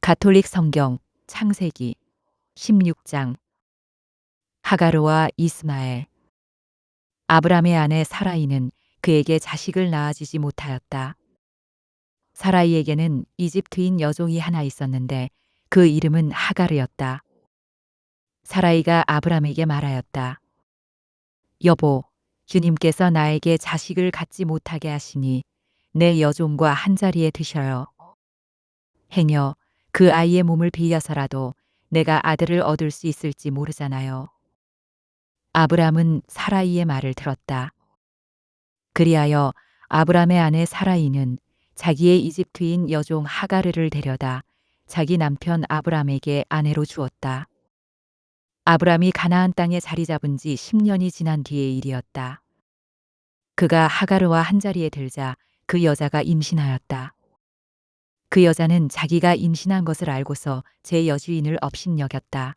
가톨릭 성경 창세기 16장. 하가르와 이스마엘. 아브람의 아내 사라이는 그에게 자식을 낳아주지 못하였다. 사라이에게는 이집트인 여종이 하나 있었는데 그 이름은 하가르였다. 사라이가 아브람에게 말하였다. 여보, 주님께서 나에게 자식을 갖지 못하게 하시니 내 여종과 한자리에 드셔요. 행여 그 아이의 몸을 빌려서라도 내가 아들을 얻을 수 있을지 모르잖아요. 아브람은 사라이의 말을 들었다. 그리하여 아브람의 아내 사라이는 자기의 이집트인 여종 하가르를 데려다 자기 남편 아브람에게 아내로 주었다. 아브람이 가나안 땅에 자리 잡은 지 10년이 지난 뒤의 일이었다. 그가 하가르와 한자리에 들자 그 여자가 임신하였다. 그 여자는 자기가 임신한 것을 알고서 제 여주인을 업신여겼다.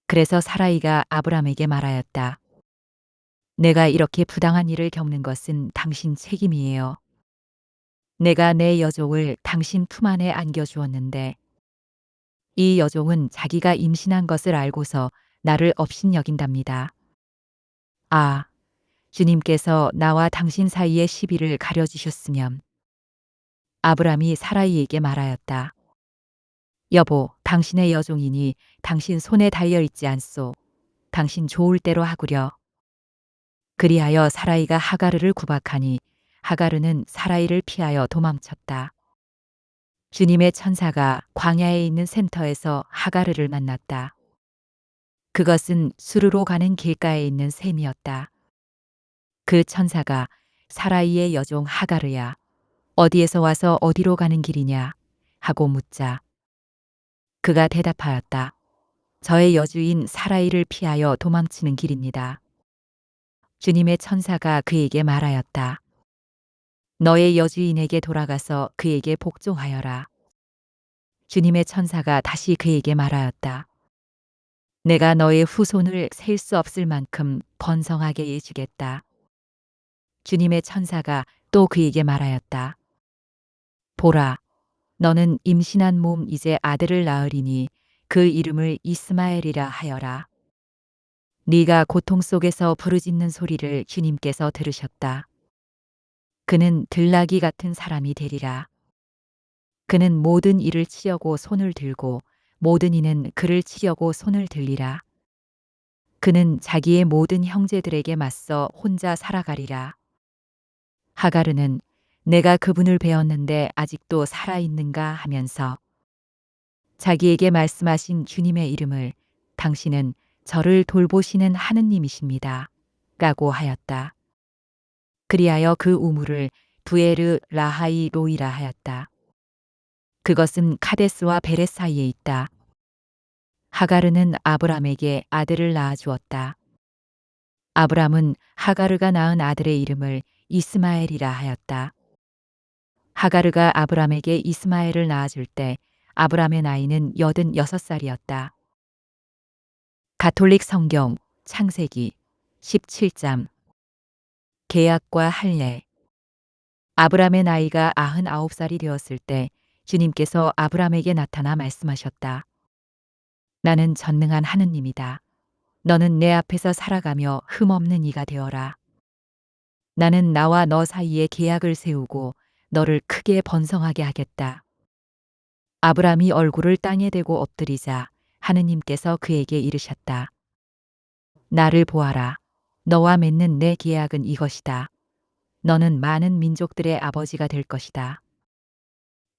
그래서 사라이가 아브람에게 말하였다. 내가 이렇게 부당한 일을 겪는 것은 당신 책임이에요. 내가 내 여종을 당신 품 안에 안겨주었는데 이 여종은 자기가 임신한 것을 알고서 나를 업신여긴답니다. 아, 주님께서 나와 당신 사이의 시비를 가려주셨으면. 아브람이 사라이에게 말하였다. 여보, 당신의 여종이니 당신 손에 달려있지 않소. 당신 좋을 대로 하구려. 그리하여 사라이가 하가르를 구박하니 하가르는 사라이를 피하여 도망쳤다. 주님의 천사가 광야에 있는 센터에서 하가르를 만났다. 그것은 수르로 가는 길가에 있는 샘이었다. 그 천사가 사라이의 여종 하가르야, 어디에서 와서 어디로 가는 길이냐 하고 묻자. 그가 대답하였다. 저의 여주인 사라이를 피하여 도망치는 길입니다. 주님의 천사가 그에게 말하였다. 너의 여주인에게 돌아가서 그에게 복종하여라. 주님의 천사가 다시 그에게 말하였다. 내가 너의 후손을 셀 수 없을 만큼 번성하게 해주겠다. 주님의 천사가 또 그에게 말하였다. 보라, 너는 임신한 몸 이제 아들을 낳으리니 그 이름을 이스마엘이라 하여라. 네가 고통 속에서 부르짖는 소리를 주님께서 들으셨다. 그는 들나귀 같은 사람이 되리라. 그는 모든 일을 치려고 손을 들고 모든 이는 그를 치려고 손을 들리라. 그는 자기의 모든 형제들에게 맞서 혼자 살아가리라. 하가르는 내가 그분을 배웠는데 아직도 살아있는가 하면서 자기에게 말씀하신 주님의 이름을 당신은 저를 돌보시는 하느님이십니다. 라고 하였다. 그리하여 그 우물을 부에르 라하이 로이라 하였다. 그것은 카데스와 베렛 사이에 있다. 하가르는 아브람에게 아들을 낳아 주었다. 아브람은 하가르가 낳은 아들의 이름을 이스마엘이라 하였다. 하가르가 아브람에게 이스마엘을 낳아줄 때 아브람의 나이는 86살이었다. 가톨릭 성경 창세기 17장. 계약과 할례. 아브람의 나이가 99살이 되었을 때 주님께서 아브람에게 나타나 말씀하셨다. 나는 전능한 하느님이다. 너는 내 앞에서 살아가며 흠없는 이가 되어라. 나는 나와 너 사이에 계약을 세우고 너를 크게 번성하게 하겠다. 아브람이 얼굴을 땅에 대고 엎드리자 하느님께서 그에게 이르셨다. 나를 보아라. 너와 맺는 내 계약은 이것이다. 너는 많은 민족들의 아버지가 될 것이다.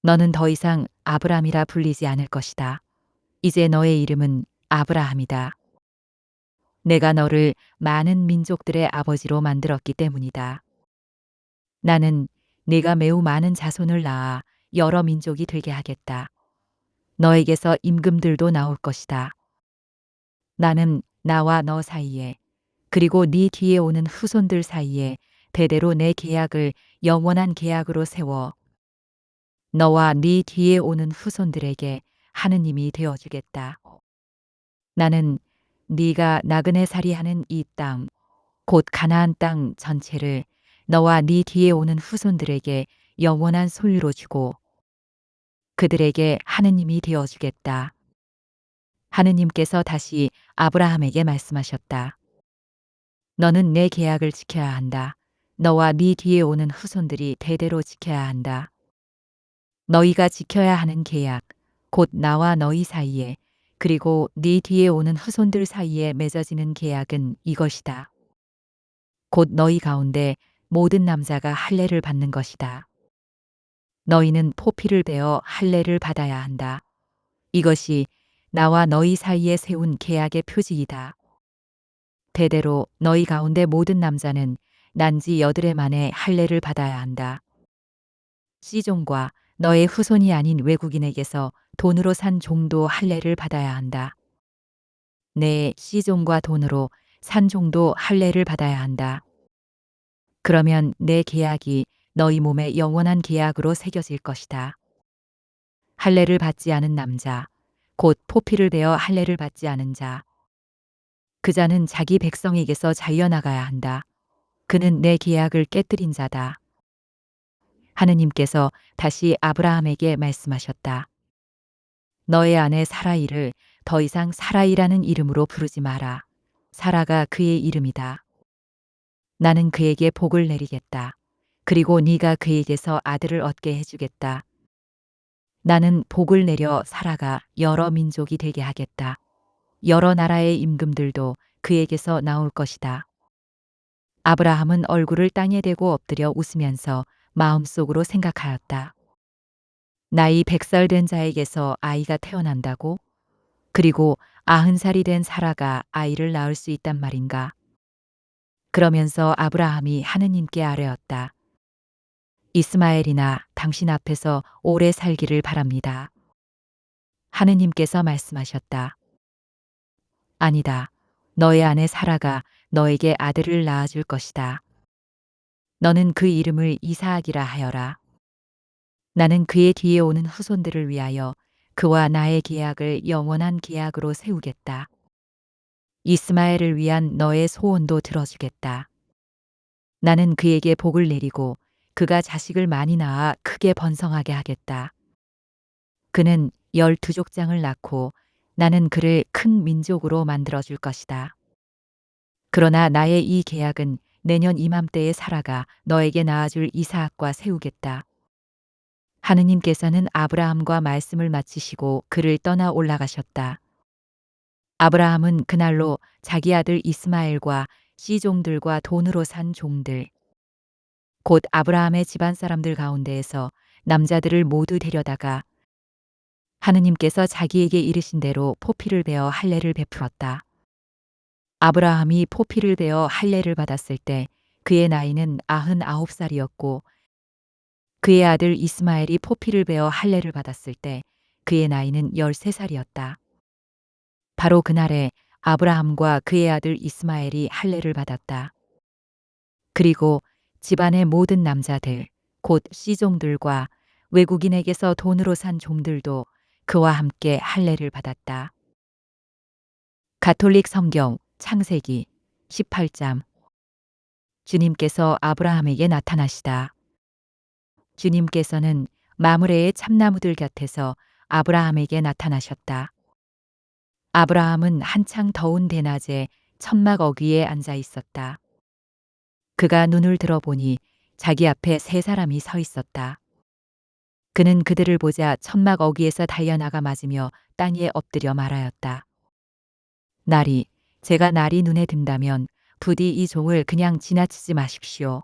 너는 더 이상 아브람이라 불리지 않을 것이다. 이제 너의 이름은 아브라함이다. 내가 너를 많은 민족들의 아버지로 만들었기 때문이다. 나는 네가 매우 많은 자손을 낳아 여러 민족이 되게 하겠다. 너에게서 임금들도 나올 것이다. 나는 나와 너 사이에 그리고 네 뒤에 오는 후손들 사이에 대대로 내 계약을 영원한 계약으로 세워 너와 네 뒤에 오는 후손들에게 하느님이 되어 주겠다. 나는 네가 나그네 살이하는 이 땅, 곧 가나안 땅 전체를 너와 네 뒤에 오는 후손들에게 영원한 소유로 주고 그들에게 하느님이 되어 주겠다. 하느님께서 다시 아브라함에게 말씀하셨다. 너는 내 계약을 지켜야 한다. 너와 네 뒤에 오는 후손들이 대대로 지켜야 한다. 너희가 지켜야 하는 계약, 곧 나와 너희 사이에 그리고 네 뒤에 오는 후손들 사이에 맺어지는 계약은 이것이다. 곧 너희 가운데 모든 남자가 할례를 받는 것이다. 너희는 포피를 베어 할례를 받아야 한다. 이것이 나와 너희 사이에 세운 계약의 표지이다. 대대로 너희 가운데 모든 남자는 난지 8해 만에 할례를 받아야 한다. 시종과 너의 후손이 아닌 외국인에게서 돈으로 산 종도 할례를 받아야 한다. 내 시종과 돈으로 산 종도 할례를 받아야 한다. 그러면 내 계약이 너희 몸에 영원한 계약으로 새겨질 것이다. 할례를 받지 않은 남자, 곧 포피를 베어 할례를 받지 않은 자. 그 자는 자기 백성에게서 잘려나가야 한다. 그는 내 계약을 깨뜨린 자다. 하느님께서 다시 아브라함에게 말씀하셨다. 너의 아내 사라이를 더 이상 사라이라는 이름으로 부르지 마라. 사라가 그의 이름이다. 나는 그에게 복을 내리겠다. 그리고 네가 그에게서 아들을 얻게 해주겠다. 나는 복을 내려 사라가 여러 민족이 되게 하겠다. 여러 나라의 임금들도 그에게서 나올 것이다. 아브라함은 얼굴을 땅에 대고 엎드려 웃으면서 마음속으로 생각하였다. 나이 100살 된 자에게서 아이가 태어난다고? 그리고 90살이 된 사라가 아이를 낳을 수 있단 말인가? 그러면서 아브라함이 하느님께 아뢰었다. 이스마엘이나 당신 앞에서 오래 살기를 바랍니다. 하느님께서 말씀하셨다. 아니다. 너의 아내 사라가 너에게 아들을 낳아줄 것이다. 너는 그 이름을 이사학이라 하여라. 나는 그의 뒤에 오는 후손들을 위하여 그와 나의 계약을 영원한 계약으로 세우겠다. 이스마엘을 위한 너의 소원도 들어주겠다. 나는 그에게 복을 내리고 그가 자식을 많이 낳아 크게 번성하게 하겠다. 그는 12족장을 낳고 나는 그를 큰 민족으로 만들어 줄 것이다. 그러나 나의 이 계약은 내년 이맘때에 사라가 너에게 낳아줄 이사학과 세우겠다. 하느님께서는 아브라함과 말씀을 마치시고 그를 떠나 올라가셨다. 아브라함은 그날로 자기 아들 이스마엘과 씨종들과 돈으로 산 종들, 곧 아브라함의 집안 사람들 가운데에서 남자들을 모두 데려다가 하느님께서 자기에게 이르신 대로 포피를 베어 할례를 베풀었다. 아브라함이 포피를 베어 할례를 받았을 때 그의 나이는 99살이었고 그의 아들 이스마엘이 포피를 베어 할례를 받았을 때 그의 나이는 13살이었다. 바로 그날에 아브라함과 그의 아들 이스마엘이 할례를 받았다. 그리고 집안의 모든 남자들, 곧 씨종들과 외국인에게서 돈으로 산 종들도 그와 함께 할례를 받았다. 가톨릭 성경 창세기 18장. 주님께서 아브라함에게 나타나시다. 주님께서는 마므레의 참나무들 곁에서 아브라함에게 나타나셨다. 아브라함은 한창 더운 대낮에 천막 어귀에 앉아 있었다. 그가 눈을 들어보니 자기 앞에 세 사람이 서 있었다. 그는 그들을 보자 천막 어귀에서 달려나가 맞으며 땅에 엎드려 말하였다. 나리, 제가 날이 눈에 든다면 부디 이 종을 그냥 지나치지 마십시오.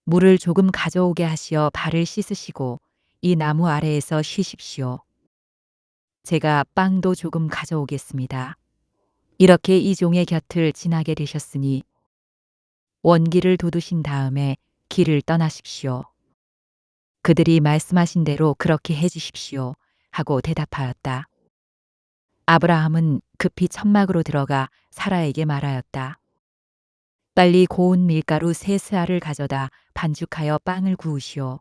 물을 조금 가져오게 하시어 발을 씻으시고 이 나무 아래에서 쉬십시오. 제가 빵도 조금 가져오겠습니다. 이렇게 이 종의 곁을 지나게 되셨으니 원기를 돋우신 다음에 길을 떠나십시오. 그들이 말씀하신 대로 그렇게 해 주십시오. 하고 대답하였다. 아브라함은 급히 천막으로 들어가 사라에게 말하였다. 빨리 고운 밀가루 3스알을 가져다 반죽하여 빵을 구우시오.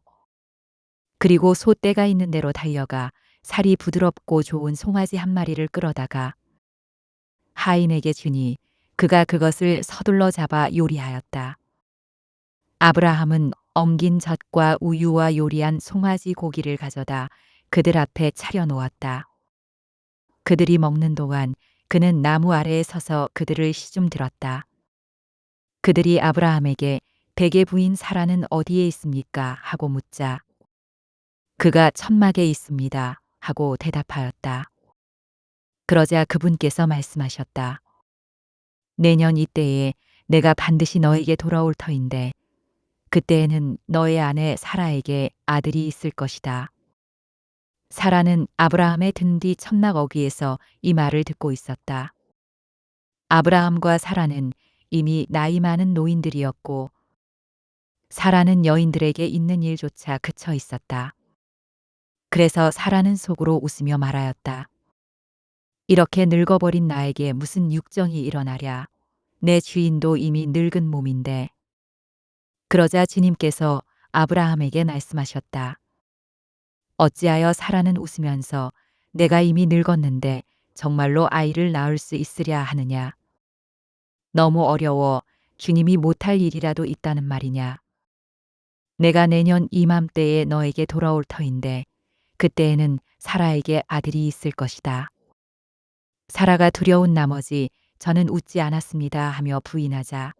그리고 소떼가 있는 데로 달려가 살이 부드럽고 좋은 송아지 한 마리를 끌어다가 하인에게 주니 그가 그것을 서둘러 잡아 요리하였다. 아브라함은 엉긴 젖과 우유와 요리한 송아지 고기를 가져다 그들 앞에 차려 놓았다. 그들이 먹는 동안 그는 나무 아래에 서서 그들을 시중 들었다. 그들이 아브라함에게 베개 부인 사라는 어디에 있습니까? 하고 묻자 그가 천막에 있습니다. 하고 대답하였다. 그러자 그분께서 말씀하셨다. 내년 이때에 내가 반드시 너에게 돌아올 터인데 그때에는 너의 아내 사라에게 아들이 있을 것이다. 사라는 아브라함의 든 뒤 천막 어귀에서 이 말을 듣고 있었다. 아브라함과 사라는 이미 나이 많은 노인들이었고 사라는 여인들에게 있는 일조차 그쳐 있었다. 그래서 사라는 속으로 웃으며 말하였다. 이렇게 늙어버린 나에게 무슨 육정이 일어나랴. 내 주인도 이미 늙은 몸인데. 그러자 주님께서 아브라함에게 말씀하셨다. 어찌하여 사라는 웃으면서 내가 이미 늙었는데 정말로 아이를 낳을 수 있으랴 하느냐. 너무 어려워 주님이 못할 일이라도 있다는 말이냐. 내가 내년 이맘때에 너에게 돌아올 터인데 그때에는 사라에게 아들이 있을 것이다. 사라가 두려운 나머지 저는 웃지 않았습니다 하며 부인하자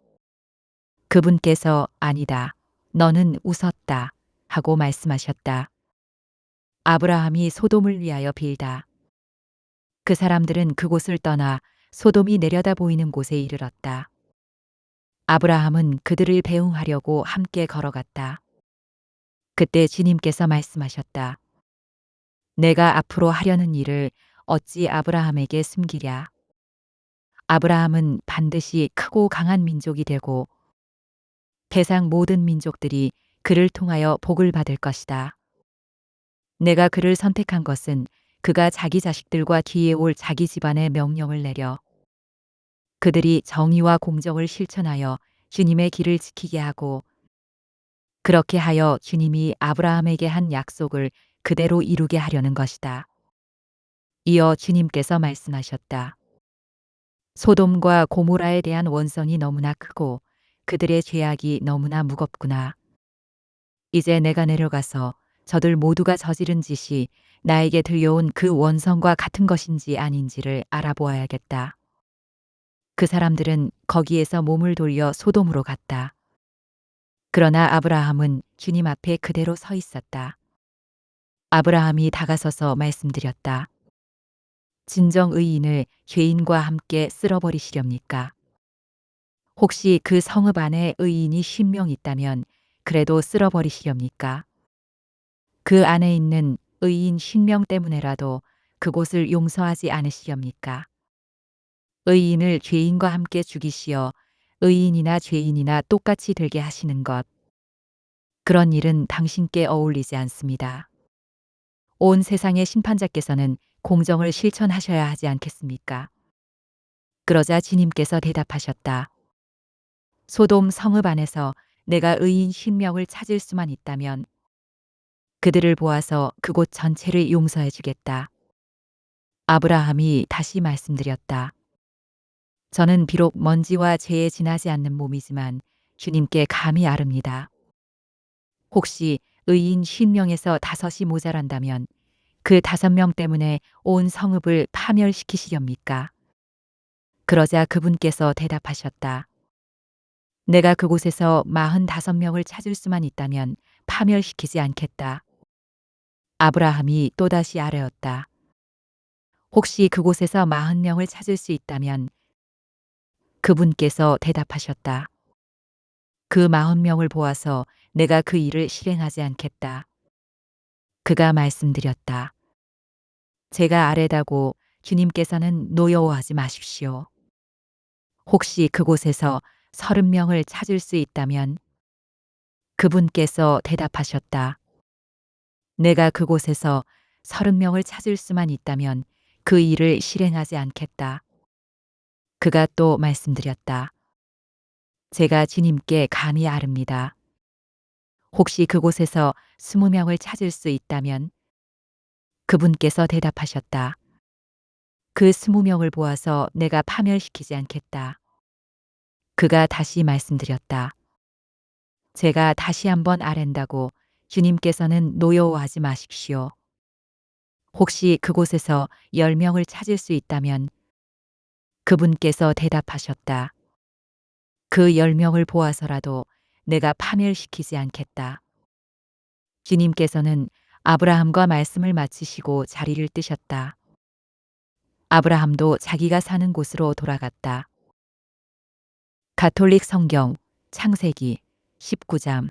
그분께서 아니다. 너는 웃었다. 하고 말씀하셨다. 아브라함이 소돔을 위하여 빌다. 그 사람들은 그곳을 떠나 소돔이 내려다 보이는 곳에 이르렀다. 아브라함은 그들을 배웅하려고 함께 걸어갔다. 그때 주님께서 말씀하셨다. 내가 앞으로 하려는 일을 어찌 아브라함에게 숨기랴. 아브라함은 반드시 크고 강한 민족이 되고 세상 모든 민족들이 그를 통하여 복을 받을 것이다. 내가 그를 선택한 것은 그가 자기 자식들과 뒤에 올 자기 집안에 명령을 내려 그들이 정의와 공정을 실천하여 주님의 길을 지키게 하고 그렇게 하여 주님이 아브라함에게 한 약속을 그대로 이루게 하려는 것이다. 이어 주님께서 말씀하셨다. 소돔과 고모라에 대한 원성이 너무나 크고 그들의 죄악이 너무나 무겁구나. 이제 내가 내려가서 저들 모두가 저지른 짓이 나에게 들려온 그 원성과 같은 것인지 아닌지를 알아보아야겠다. 그 사람들은 거기에서 몸을 돌려 소돔으로 갔다. 그러나 아브라함은 주님 앞에 그대로 서 있었다. 아브라함이 다가서서 말씀드렸다. 진정 의인을 죄인과 함께 쓸어버리시렵니까? 혹시 그 성읍 안에 의인이 10명 있다면 그래도 쓸어버리시렵니까? 그 안에 있는 의인 10명 때문에라도 그곳을 용서하지 않으시렵니까? 의인을 죄인과 함께 죽이시어 의인이나 죄인이나 똑같이 들게 하시는 것. 그런 일은 당신께 어울리지 않습니다. 온 세상의 심판자께서는 공정을 실천하셔야 하지 않겠습니까? 그러자 주님께서 대답하셨다. 소돔 성읍 안에서 내가 의인 10명을 찾을 수만 있다면 그들을 보아서 그곳 전체를 용서해 주겠다. 아브라함이 다시 말씀드렸다. 저는 비록 먼지와 재에 지나지 않는 몸이지만 주님께 감히 아릅니다. 혹시 의인 10명에서 5이 모자란다면 그 5명 때문에 온 성읍을 파멸시키시렵니까? 그러자 그분께서 대답하셨다. 내가 그곳에서 45명을 찾을 수만 있다면 파멸시키지 않겠다. 아브라함이 또다시 아뢰었다. 혹시 그곳에서 40명을 찾을 수 있다면 그분께서 대답하셨다. 그 40명을 보아서 내가 그 일을 실행하지 않겠다. 그가 말씀드렸다. 제가 아뢰다고 주님께서는 노여워하지 마십시오. 혹시 그곳에서 30명을 찾을 수 있다면 그분께서 대답하셨다. 내가 그곳에서 30명을 찾을 수만 있다면 그 일을 실행하지 않겠다. 그가 또 말씀드렸다. 제가 주님께 감히 아릅니다. 혹시 그곳에서 20명을 찾을 수 있다면 그분께서 대답하셨다. 그 20명을 보아서 내가 파멸시키지 않겠다. 그가 다시 말씀드렸다. 제가 다시 한번 아랜다고 주님께서는 노여워하지 마십시오. 혹시 그곳에서 10명을 찾을 수 있다면 그분께서 대답하셨다. 그 10명을 보아서라도 내가 파멸시키지 않겠다. 주님께서는 아브라함과 말씀을 마치시고 자리를 뜨셨다. 아브라함도 자기가 사는 곳으로 돌아갔다. 가톨릭 성경 창세기 19장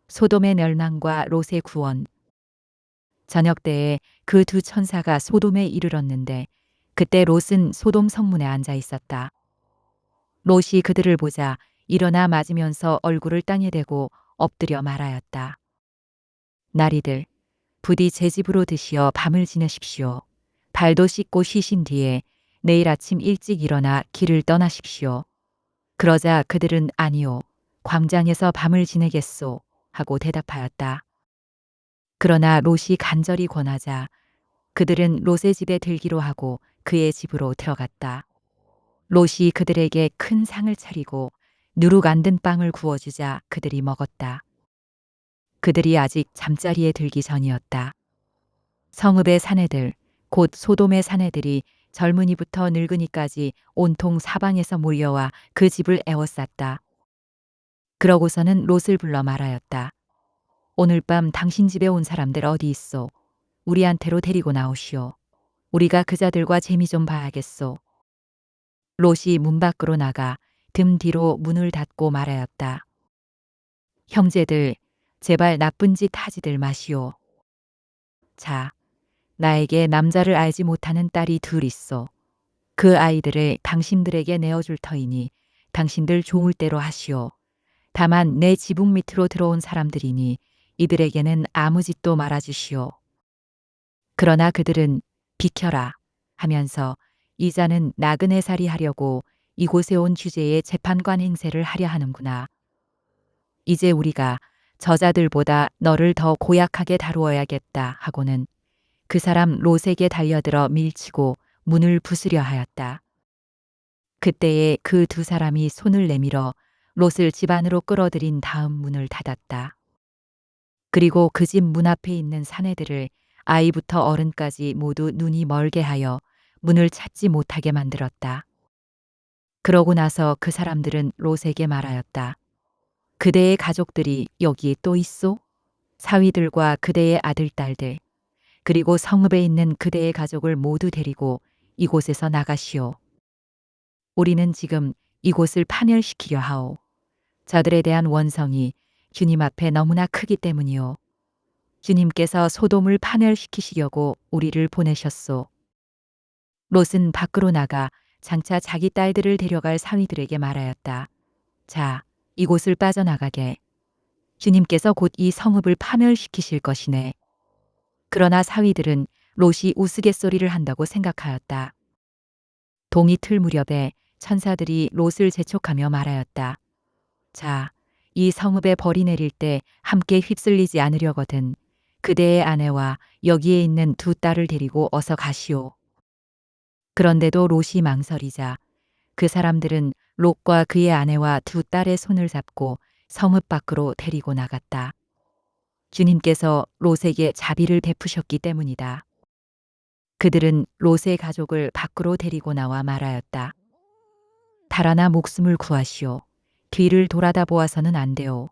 소돔의 멸망과 롯의 구원. 저녁 때에 그 두 천사가 소돔에 이르렀는데 그때 롯은 소돔 성문에 앉아 있었다. 롯이 그들을 보자 일어나 맞으면서 얼굴을 땅에 대고 엎드려 말하였다. 나리들, 부디 제 집으로 드시어 밤을 지내십시오. 발도 씻고 쉬신 뒤에 내일 아침 일찍 일어나 길을 떠나십시오. 그러자 그들은 아니요, 광장에서 밤을 지내겠소 하고 대답하였다. 그러나 롯이 간절히 권하자 그들은 롯의 집에 들기로 하고 그의 집으로 들어갔다. 롯이 그들에게 큰 상을 차리고 누룩 안 든 빵을 구워주자 그들이 먹었다. 그들이 아직 잠자리에 들기 전이었다. 성읍의 사내들, 곧 소돔의 사내들이 젊은이부터 늙은이까지 온통 사방에서 몰려와 그 집을 에워쌌다. 그러고서는 롯을 불러 말하였다. 오늘 밤 당신 집에 온 사람들 어디 있소? 우리한테로 데리고 나오시오. 우리가 그자들과 재미 좀 봐야겠소. 롯이 문 밖으로 나가 등 뒤로 문을 닫고 말하였다. 형제들, 제발 나쁜 짓 하지들 마시오. 자, 나에게 남자를 알지 못하는 딸이 둘 있어. 그 아이들을 당신들에게 내어줄 터이니 당신들 좋을 대로 하시오. 다만 내 지붕 밑으로 들어온 사람들이니 이들에게는 아무 짓도 말아주시오. 그러나 그들은 비켜라 하면서 이자는 나그네 살이 하려고 이곳에 온 주제의 재판관 행세를 하려 하는구나. 이제 우리가 저자들보다 너를 더 고약하게 다루어야겠다 하고는 그 사람 롯에게 달려들어 밀치고 문을 부수려 하였다. 그때에 그 두 사람이 손을 내밀어 롯을 집 안으로 끌어들인 다음 문을 닫았다. 그리고 그 집 문 앞에 있는 사내들을 아이부터 어른까지 모두 눈이 멀게 하여 문을 찾지 못하게 만들었다. 그러고 나서 그 사람들은 롯에게 말하였다. 그대의 가족들이 여기에 또 있소? 사위들과 그대의 아들, 딸들, 그리고 성읍에 있는 그대의 가족을 모두 데리고 이곳에서 나가시오. 우리는 지금 이곳을 파멸시키려 하오. 저들에 대한 원성이 주님 앞에 너무나 크기 때문이오. 주님께서 소돔을 파멸시키시려고 우리를 보내셨소. 롯은 밖으로 나가 장차 자기 딸들을 데려갈 사위들에게 말하였다. 자, 이곳을 빠져나가게. 주님께서 곧 이 성읍을 파멸시키실 것이네. 그러나 사위들은 롯이 우스갯소리를 한다고 생각하였다. 동이 틀 무렵에 천사들이 롯을 재촉하며 말하였다. 자, 이 성읍에 벌이 내릴 때 함께 휩쓸리지 않으려거든 그대의 아내와 여기에 있는 두 딸을 데리고 어서 가시오. 그런데도 롯이 망설이자 그 사람들은 롯과 그의 아내와 두 딸의 손을 잡고 성읍 밖으로 데리고 나갔다. 주님께서 롯에게 자비를 베푸셨기 때문이다. 그들은 롯의 가족을 밖으로 데리고 나와 말하였다. 달아나 목숨을 구하시오. 뒤를 돌아다 보아서는 안 돼요.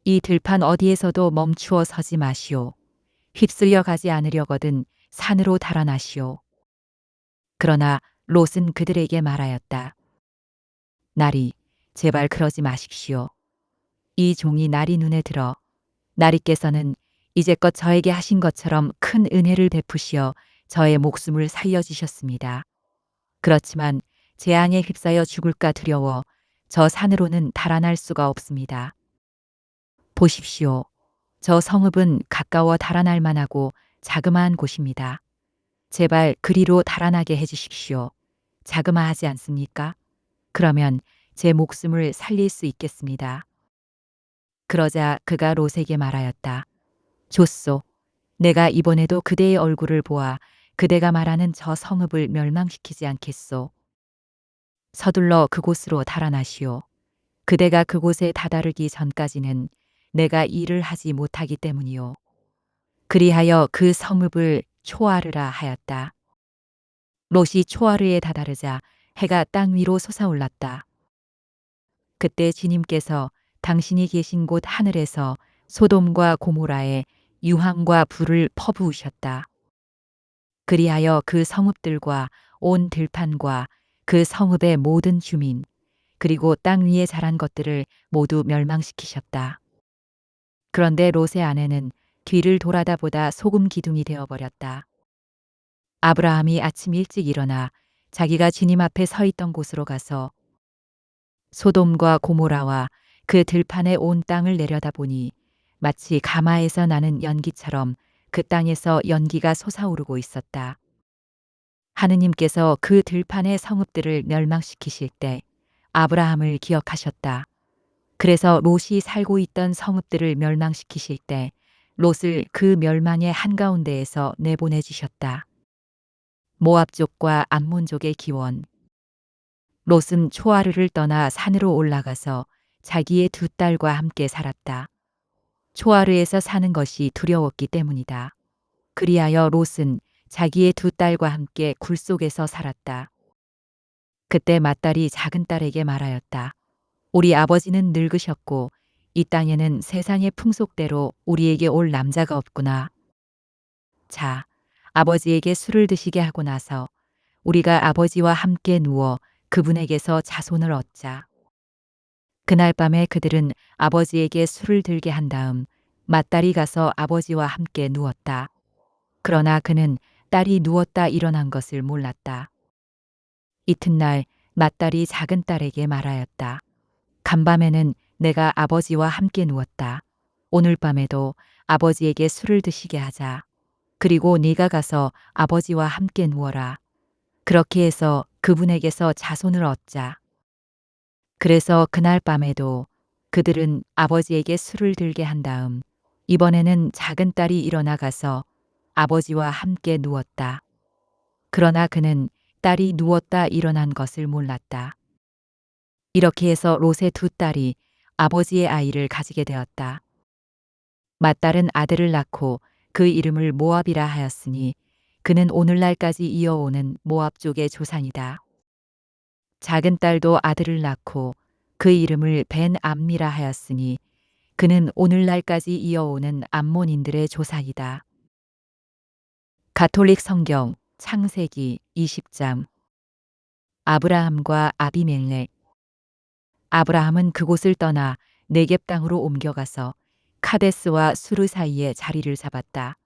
이 들판 어디에서도 멈추어 서지 마시오. 휩쓸려 가지 않으려거든 산으로 달아나시오. 그러나 롯은 그들에게 말하였다. 나리, 제발 그러지 마십시오. 이 종이 나리 눈에 들어 나리께서는 이제껏 저에게 하신 것처럼 큰 은혜를 베푸시어 저의 목숨을 살려주셨습니다. 그렇지만 재앙에 휩싸여 죽을까 두려워 저 산으로는 달아날 수가 없습니다. 보십시오. 저 성읍은 가까워 달아날 만하고 자그마한 곳입니다. 제발 그리로 달아나게 해주십시오. 자그마하지 않습니까? 그러면 제 목숨을 살릴 수 있겠습니다. 그러자 그가 롯에게 말하였다. 좋소. 내가 이번에도 그대의 얼굴을 보아 그대가 말하는 저 성읍을 멸망시키지 않겠소. 서둘러 그곳으로 달아나시오. 그대가 그곳에 다다르기 전까지는 내가 일을 하지 못하기 때문이요. 그리하여 그 성읍을 초아르라 하였다. 롯이 초아르에 다다르자 해가 땅 위로 솟아올랐다. 그때 주님께서 당신이 계신 곳 하늘에서 소돔과 고모라에 유황과 불을 퍼부으셨다. 그리하여 그 성읍들과 온 들판과 그 성읍의 모든 주민 그리고 땅 위에 자란 것들을 모두 멸망시키셨다. 그런데 롯의 아내는 뒤를 돌아다 보다 소금 기둥이 되어버렸다. 아브라함이 아침 일찍 일어나 자기가 주님 앞에 서 있던 곳으로 가서 소돔과 고모라와 그 들판의 온 땅을 내려다보니 마치 가마에서 나는 연기처럼 그 땅에서 연기가 솟아오르고 있었다. 하느님께서 그 들판의 성읍들을 멸망시키실 때 아브라함을 기억하셨다. 그래서 롯이 살고 있던 성읍들을 멸망시키실 때 롯을 그 멸망의 한가운데에서 내보내 주셨다. 모압족과 암몬족의 기원. 롯은 초아르를 떠나 산으로 올라가서 자기의 두 딸과 함께 살았다. 초아르에서 사는 것이 두려웠기 때문이다. 그리하여 롯은 자기의 두 딸과 함께 굴 속에서 살았다. 그때 맏딸이 작은 딸에게 말하였다. 우리 아버지는 늙으셨고 이 땅에는 세상의 풍속대로 우리에게 올 남자가 없구나. 자, 아버지에게 술을 드시게 하고 나서 우리가 아버지와 함께 누워 그분에게서 자손을 얻자. 그날 밤에 그들은 아버지에게 술을 들게 한 다음 맏딸이 가서 아버지와 함께 누웠다. 그러나 그는 딸이 누웠다 일어난 것을 몰랐다. 이튿날 맏딸이 작은 딸에게 말하였다. 간밤에는 내가 아버지와 함께 누웠다. 오늘 밤에도 아버지에게 술을 드시게 하자. 그리고 네가 가서 아버지와 함께 누워라. 그렇게 해서 그분에게서 자손을 얻자. 그래서 그날 밤에도 그들은 아버지에게 술을 들게 한 다음 이번에는 작은 딸이 일어나 가서 아버지와 함께 누웠다. 그러나 그는 딸이 누웠다 일어난 것을 몰랐다. 이렇게 해서 롯의 두 딸이 아버지의 아이를 가지게 되었다. 맏딸은 아들을 낳고 그 이름을 모압이라 하였으니 그는 오늘날까지 이어오는 모압 족의 조상이다. 작은 딸도 아들을 낳고 그 이름을 벤 암미라 하였으니 그는 오늘날까지 이어오는 암몬인들의 조상이다. 가톨릭 성경 창세기 20장. 아브라함과 아비멜렉. 아브라함은 그곳을 떠나 네겝 땅으로 옮겨가서 카데스와 수르 사이에 자리를 잡았다.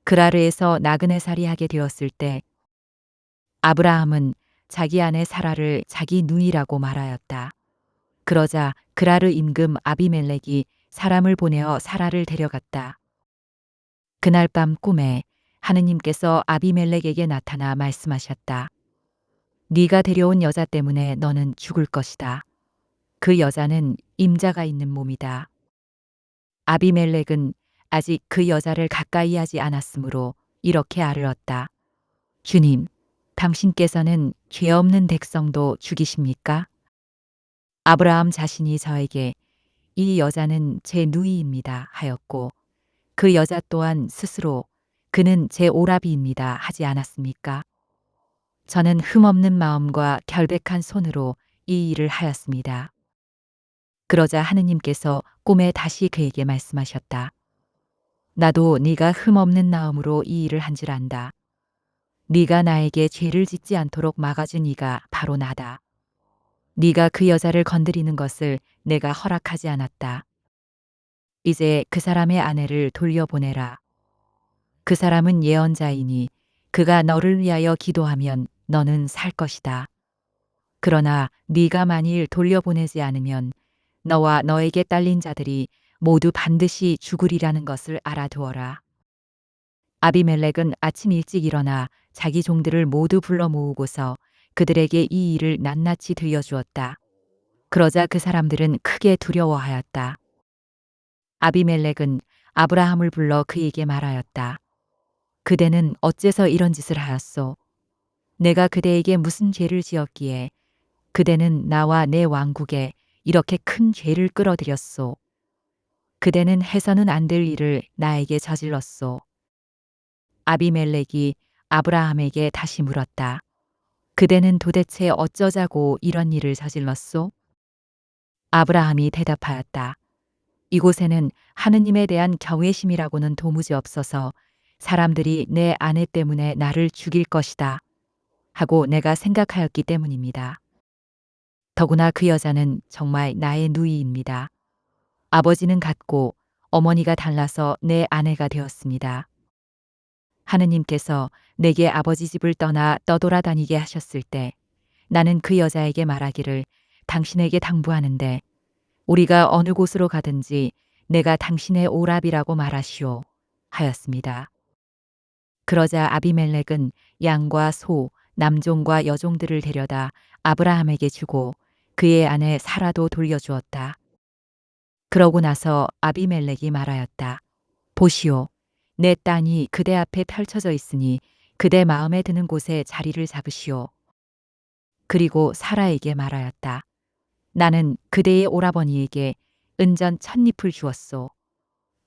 그라르에서 나그네살이 하게 되었을 때 아브라함은 자기 아내 사라를 자기 누이라고 말하였다. 그러자 그라르 임금 아비멜렉이 사람을 보내어 사라를 데려갔다. 그날 밤 꿈에 하느님께서 아비멜렉에게 나타나 말씀하셨다. 네가 데려온 여자 때문에 너는 죽을 것이다. 그 여자는 임자가 있는 몸이다. 아비멜렉은 아직 그 여자를 가까이 하지 않았으므로 이렇게 아뢰었다. 주님, 당신께서는 죄 없는 백성도 죽이십니까? 아브라함 자신이 저에게 이 여자는 제 누이입니다 하였고 그 여자 또한 스스로 그는 제 오라비입니다 하지 않았습니까? 저는 흠없는 마음과 결백한 손으로 이 일을 하였습니다. 그러자 하느님께서 꿈에 다시 그에게 말씀하셨다. 나도 네가 흠없는 마음으로 이 일을 한 줄 안다. 네가 나에게 죄를 짓지 않도록 막아준 이가 바로 나다. 네가 그 여자를 건드리는 것을 내가 허락하지 않았다. 이제 그 사람의 아내를 돌려보내라. 그 사람은 예언자이니 그가 너를 위하여 기도하면 너는 살 것이다. 그러나 네가 만일 돌려보내지 않으면 너와 너에게 딸린 자들이 모두 반드시 죽으리라는 것을 알아두어라. 아비멜렉은 아침 일찍 일어나 자기 종들을 모두 불러 모으고서 그들에게 이 일을 낱낱이 들려주었다. 그러자 그 사람들은 크게 두려워하였다. 아비멜렉은 아브라함을 불러 그에게 말하였다. 그대는 어째서 이런 짓을 하였소? 내가 그대에게 무슨 죄를 지었기에 그대는 나와 내 왕국에 이렇게 큰 죄를 끌어들였소. 그대는 해서는 안 될 일을 나에게 저질렀소. 아비멜렉이 아브라함에게 다시 물었다. 그대는 도대체 어쩌자고 이런 일을 저질렀소? 아브라함이 대답하였다. 이곳에는 하느님에 대한 경외심이라고는 도무지 없어서 사람들이 내 아내 때문에 나를 죽일 것이다 하고 내가 생각하였기 때문입니다. 더구나 그 여자는 정말 나의 누이입니다. 아버지는 같고 어머니가 달라서 내 아내가 되었습니다. 하느님께서 내게 아버지 집을 떠나 떠돌아다니게 하셨을 때 나는 그 여자에게 말하기를 당신에게 당부하는데 우리가 어느 곳으로 가든지 내가 당신의 오랍이라고 말하시오 하였습니다. 그러자 아비멜렉은 양과 소, 남종과 여종들을 데려다 아브라함에게 주고 그의 아내 사라도 돌려주었다. 그러고 나서 아비멜렉이 말하였다. 보시오. 내 땅이 그대 앞에 펼쳐져 있으니 그대 마음에 드는 곳에 자리를 잡으시오. 그리고 사라에게 말하였다. 나는 그대의 오라버니에게 은전 1000잎을 주었소.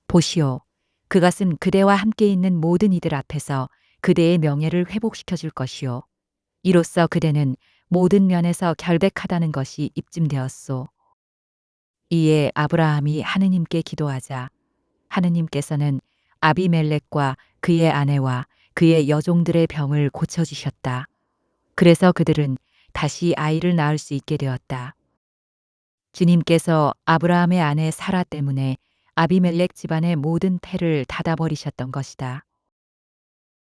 보시오. 그것은 그대와 함께 있는 모든 이들 앞에서 그대의 명예를 회복시켜 줄 것이요. 이로써 그대는 모든 면에서 결백하다는 것이 입증되었소. 이에 아브라함이 하느님께 기도하자 하느님께서는 아비멜렉과 그의 아내와 그의 여종들의 병을 고쳐주셨다. 그래서 그들은 다시 아이를 낳을 수 있게 되었다. 주님께서 아브라함의 아내 사라 때문에 아비멜렉 집안의 모든 패를 닫아버리셨던 것이다.